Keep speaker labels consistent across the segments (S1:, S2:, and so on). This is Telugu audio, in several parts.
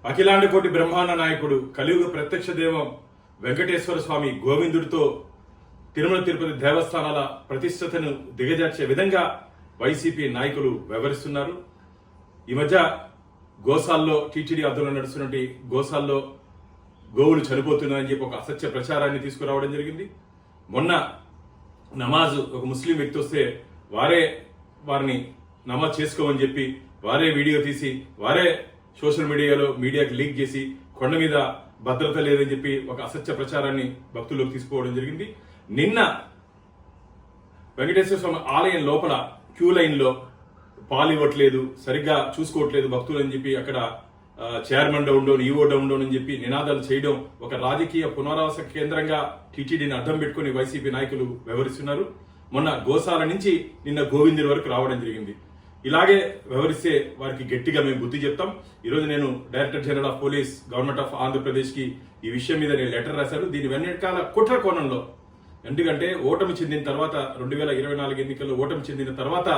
S1: అఖిలాండ కోటి బ్రహ్మాండ నాయకుడు కలియుగ ప్రత్యక్ష దైవం వెంకటేశ్వర స్వామి గోవిందుడితో తిరుమల తిరుపతి దేవస్థానాల ప్రతిష్టతను దిగజార్చే విధంగా వైసీపీ నాయకులు వ్యవహరిస్తున్నారు. ఈ మధ్య గోశాల్లో టీటీడీ ఆధ్వర్యంలో నడుస్తున్నటువంటి గోశాల్లో గోవులు చనిపోతున్నాయని చెప్పి ఒక అసత్య ప్రచారాన్ని తీసుకురావడం జరిగింది. మొన్న నమాజ్ ఒక ముస్లిం వ్యక్తి వస్తే వారిని నమాజ్ చేసుకోమని చెప్పి వారే వీడియో తీసి వారే సోషల్ మీడియాకి లీక్ చేసి కొండ మీద భద్రత లేదని చెప్పి ఒక అసత్య ప్రచారాన్ని భక్తుల్లోకి తీసుకోవడం జరిగింది. నిన్న వెంకటేశ్వర స్వామి ఆలయం లోపల క్యూ లైన్ లో పాలు ఇవ్వట్లేదు, సరిగ్గా చూసుకోవట్లేదు భక్తులు అని చెప్పి అక్కడ చైర్మన్ డౌన్ ఈవో డౌన్ అని చెప్పి నినాదాలు చేయడం ఒక రాజకీయ పునరావాస కేంద్రంగా టీటీడీని అడ్డం పెట్టుకుని వైసీపీ నాయకులు వ్యవహరిస్తున్నారు. మొన్న గోశాల నుంచి నిన్న గోవిందుడి వరకు రావడం జరిగింది. ఇలాగే వ్యవహరిస్తే వారికి గట్టిగా మేము బుద్ధి చెప్తాం. ఈరోజు నేను director general of police government of Andhra Pradesh కి ఈ విషయం మీద నేను లెటర్ రాశాను. దీని వెనకాల కుట్ర కోణంలో, ఎందుకంటే ఓటమి చెందిన తర్వాత 2024 ఎన్నికల్లో ఓటమి చెందిన తర్వాత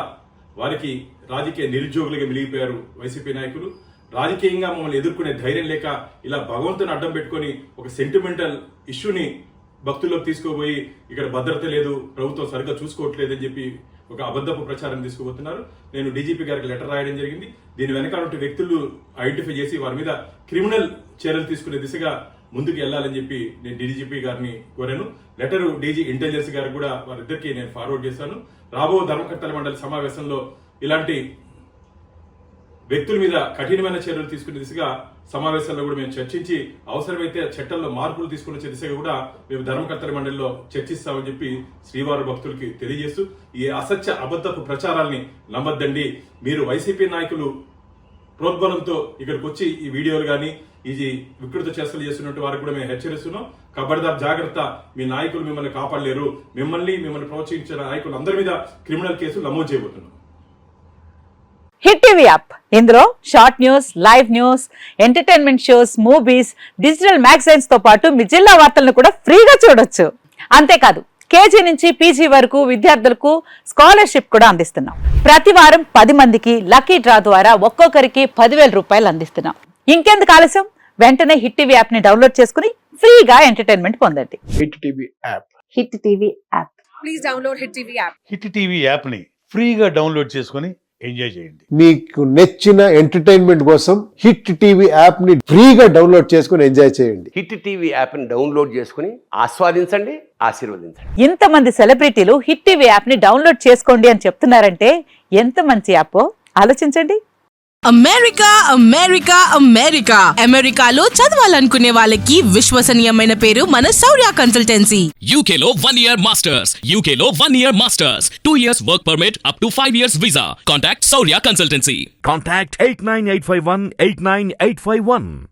S1: వారికి రాజకీయ నిరుద్యోగులుగా మిలిగిపోయారు వైసీపీ నాయకులు. రాజకీయంగా మమ్మల్ని ఎదుర్కొనే ధైర్యం లేక ఇలా భగవంతుని అడ్డం పెట్టుకుని ఒక సెంటిమెంటల్ ఇష్యూని భక్తుల్లోకి తీసుకుపోయి ఇక్కడ భద్రత లేదు, ప్రభుత్వం సరిగ్గా చూసుకోవట్లేదని చెప్పి ఒక అబద్ధపు ప్రచారం తీసుకుపోతున్నారు. నేను డీజీపీ గారికి లెటర్ రాయడం జరిగింది. దీని వెనకాల వ్యక్తులు ఐడెంటిఫై చేసి వారి మీద క్రిమినల్ చర్యలు తీసుకునే దిశగా ముందుకు వెళ్లాలని చెప్పి నేను డీజీపీ గారిని కోరాను. లెటర్ డీజీ ఇంటెలిజెన్స్ గారికి కూడా వారిద్దరికి నేను ఫార్వర్డ్ చేశాను. రాబో ధర్మకర్తల మండలి సమావేశంలో ఇలాంటి వ్యక్తుల మీద కఠినమైన చర్యలు తీసుకునే దిశగా సమావేశాల్లో కూడా మేము చర్చించి అవసరమైతే చట్టంలో మార్పులు తీసుకునే దిశగా కూడా మేము ధర్మకర్తల మండలిలో చర్చిస్తామని చెప్పి శ్రీవారి భక్తులకి తెలియజేస్తూ ఈ అసత్య అబద్ధపు ప్రచారాల్ని నమ్మద్దండి. మీరు వైసీపీ నాయకులు ప్రోద్బలంతో ఇక్కడికి వచ్చి ఈ వీడియోలు కానీ ఇది వికృత చేష్టలు చేస్తున్నట్టు వారికి కూడా మేము హెచ్చరిస్తున్నాం. ఖబర్దార్ జాగ్రత్త, మీ నాయకులు మిమ్మల్ని కాపాడలేరు. మిమ్మల్ని ప్రోత్సహించిన నాయకులు అందరి మీద క్రిమినల్ కేసులు నమోదు చేయబోతున్నాం.
S2: హిట్ టీవీ యాప్, ఇందులో short news, live news, entertainment shows, movies, digital magazines తో పాటు మీ జిల్లా వార్తలను కూడా ఫ్రీగా చూడొచ్చు. అంతేకాదు కేజీ నుంచి పీజీ వరకు విద్యార్థులకు స్కాలర్షిప్ కూడా అందిస్తున్నాం. ప్రతి వారం 10 మందికి లక్కీ డ్రా ద్వారా ఒక్కొక్కరికి 10,000 రూపాయలు అందిస్తున్నాం. ఇంకెందుకు ఆలస్యం, వెంటనే హిట్ టీవీ యాప్ ని డౌన్లోడ్ చేసుకుని ఫ్రీగా ఎంటర్టైన్మెంట్ పొందండి.
S3: Hit TV app.
S2: Hit TV app.
S4: Please download hit TV app.
S5: Hit TV app ని ఫ్రీగా డౌన్లోడ్ చేసుకుని ఎంజాయ్ చేయండి.
S3: మీకు నచ్చిన ఎంటర్టైన్మెంట్ కోసం హిట్ టీవీ యాప్ ని ఫ్రీగా డౌన్లోడ్ చేసుకుని ఎంజాయ్ చేయండి.
S6: హిట్ టీవీ యాప్ ని డౌన్లోడ్ చేసుకుని ఆస్వాదించండి, ఆశీర్వదించండి.
S2: ఇంతమంది సెలబ్రిటీలు హిట్ టీవీ యాప్ ని డౌన్లోడ్ చేసుకోండి అని చెప్తున్నారంటే ఎంత మంచి యాప్ ఆలోచించండి.
S4: అమెరికా అమెరికా అమెరికా అమెరికాలో చదవాలనుకునే వాళ్ళకి విశ్వసనీయమైన పేరు మన శౌర్య కన్సల్టెన్సీ.
S7: UK లో 1 year masters. UK లో 1 year masters. 2 years work permit up to 5 years visa. Contact Saurya Consultancy.
S8: Contact 89851 89851.